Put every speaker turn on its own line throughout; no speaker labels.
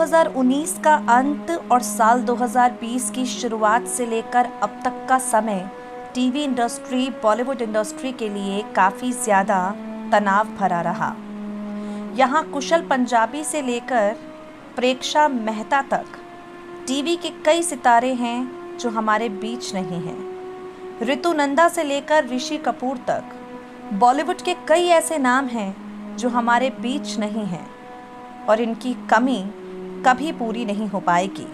2019 का अंत और साल 2020 की शुरुआत से लेकर अब तक का समय टीवी इंडस्ट्री, बॉलीवुड इंडस्ट्री के लिए काफ़ी ज़्यादा तनाव भरा रहा। यहाँ कुशल पंजाबी से लेकर प्रेक्षा मेहता तक टीवी के कई सितारे हैं जो हमारे बीच नहीं हैं। ऋतु नंदा से लेकर ऋषि कपूर तक बॉलीवुड के कई ऐसे नाम हैं जो हमारे बीच नहीं हैं और इनकी कमी कभी पूरी नहीं हो पाएगी।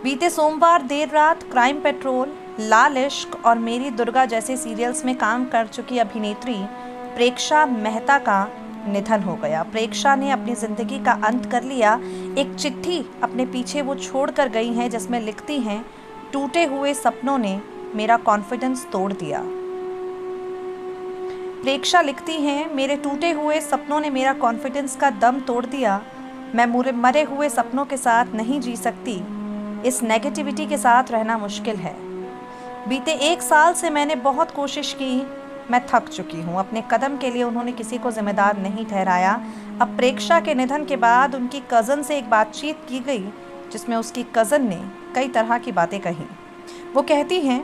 बीते सोमवार देर रात क्राइम पेट्रोल, लाल इश्क और मेरी दुर्गा जैसे सीरियल्स में काम कर चुकी अभिनेत्री प्रेक्षा मेहता का निधन हो गया। प्रेक्षा ने अपनी जिंदगी का अंत कर लिया। एक चिट्ठी अपने पीछे वो छोड़ कर गई हैं जिसमें लिखती हैं, टूटे हुए सपनों ने मेरा कॉन्फिडेंस तोड़ दिया। प्रेक्षा लिखती हैं, मेरे टूटे हुए सपनों ने मेरा कॉन्फिडेंस का दम तोड़ दिया। मैं मरे हुए सपनों के साथ नहीं जी सकती। इस नेगेटिविटी के साथ रहना मुश्किल है। बीते 1 साल से मैंने बहुत कोशिश की, मैं थक चुकी हूँ। अपने कदम के लिए उन्होंने किसी को जिम्मेदार नहीं ठहराया। अब प्रेक्षा के निधन के बाद उनकी कज़न से एक बातचीत की गई जिसमें उसकी कज़न ने कई तरह की बातें कही। वो कहती हैं,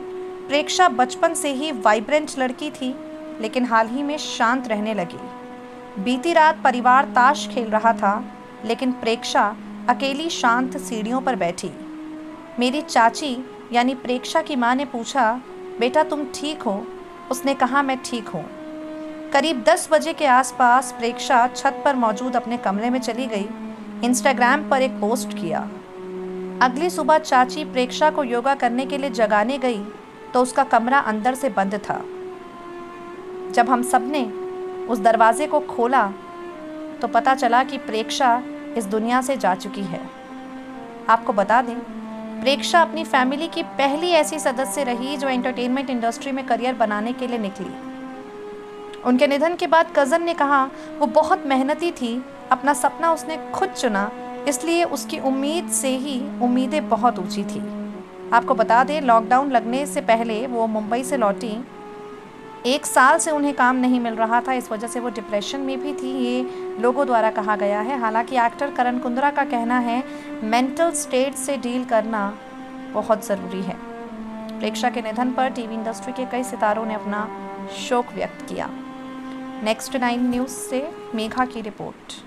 प्रेक्षा बचपन से ही वाइब्रेंट लड़की थी लेकिन हाल ही में शांत रहने लगी। बीती रात परिवार ताश खेल रहा था लेकिन प्रेक्षा अकेली शांत सीढ़ियों पर बैठी। मेरी चाची यानी प्रेक्षा की माँ ने पूछा, बेटा तुम ठीक हो? उसने कहा, मैं ठीक हूँ। करीब 10 बजे के आसपास प्रेक्षा छत पर मौजूद अपने कमरे में चली गई। इंस्टाग्राम पर एक पोस्ट किया। अगली सुबह चाची प्रेक्षा को योगा करने के लिए जगाने गई तो उसका कमरा अंदर से बंद था। जब हम सब ने उस दरवाजे को खोला तो पता चला कि प्रेक्षा इस दुनिया से जा चुकी है। आपको बता दें, प्रेक्षा अपनी फैमिली की पहली ऐसी सदस्य रही जो एंटरटेनमेंट इंडस्ट्री में करियर बनाने के लिए निकली। उनके निधन के बाद कज़न ने कहा, वो बहुत मेहनती थी, अपना सपना उसने खुद चुना, इसलिए उसकी उम्मीद से ही उम्मीदें बहुत ऊंची थी। आपको बता दें, लॉकडाउन लगने से पहले वो मुंबई से लौटी। 1 साल से उन्हें काम नहीं मिल रहा था, इस वजह से वो डिप्रेशन में भी थी, ये लोगों द्वारा कहा गया है। हालांकि एक्टर करण कुंद्रा का कहना है, मेंटल स्टेट से डील करना बहुत ज़रूरी है। प्रेक्षा के निधन पर टीवी इंडस्ट्री के कई सितारों ने अपना शोक व्यक्त किया। नेक्स्ट 9 न्यूज़ से मेघा की रिपोर्ट।